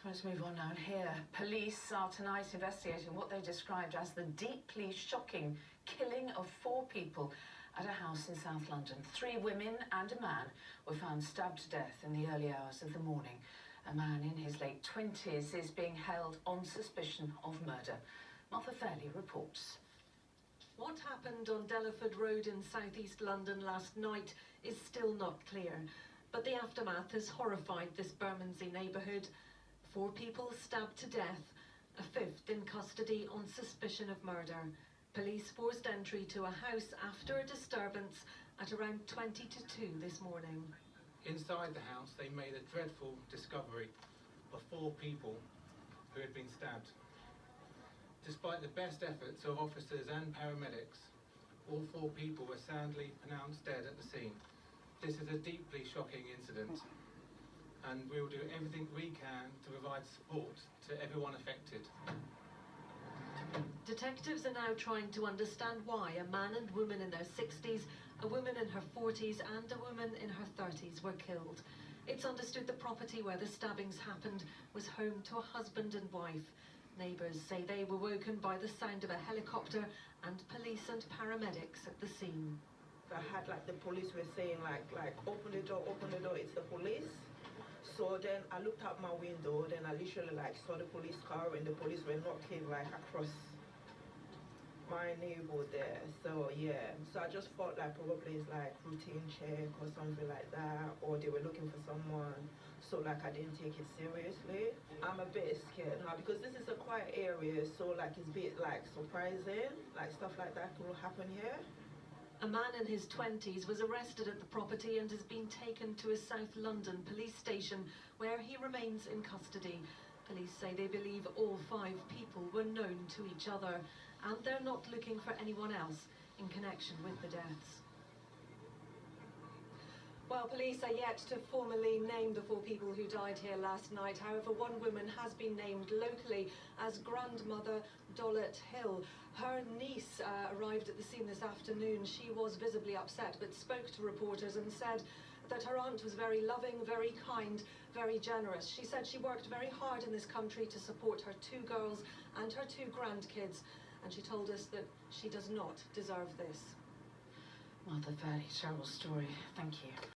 Let's move on now. Here, police are tonight investigating what they described as the deeply shocking killing of 4 people at a house in South London. 3 women and a man were found stabbed to death in the early hours of the morning. A man in his late 20s is being held on suspicion of murder. Martha Fairley reports. What happened on Delaford Road in southeast London last night is still not clear, but the aftermath has horrified this Bermondsey neighbourhood. 4 people stabbed to death, a 5th in custody on suspicion of murder. Police forced entry to a house after a disturbance at around 20 to 2 this morning. Inside the house, they made a dreadful discovery of 4 people who had been stabbed. Despite the best efforts of officers and paramedics, all 4 people were soundly pronounced dead at the scene. This is a deeply shocking incident, and we will do everything we can to provide support to everyone affected. Detectives are now trying to understand why a man and woman in their 60s, a woman in her 40s and a woman in her 30s were killed. It's understood the property where the stabbings happened was home to a husband and wife. Neighbours say they were woken by the sound of a helicopter and police and paramedics at the scene. I had the police were saying open the door, it's the police. So then I looked out my window, then I literally saw the police car and the police were knocking across my neighborhood there. So yeah, so I just thought probably it's routine check or something like that, or they were looking for someone. So I didn't take it seriously. I'm a bit scared now because this is a quiet area, so it's a bit surprising, stuff like that will happen here. A man in his 20s was arrested at the property and has been taken to a South London police station where he remains in custody. Police say they believe all 5 people were known to each other and they're not looking for anyone else in connection with the deaths. Well, police are yet to formally name the 4 people who died here last night. However, one woman has been named locally as grandmother Dollet Hill. Her niece arrived at the scene this afternoon. She was visibly upset but spoke to reporters and said that her aunt was very loving, very kind, very generous. She said she worked very hard in this country to support her 2 girls and her 2 grandkids, and she told us that she does not deserve this. Martha Fairley, terrible story. Thank you.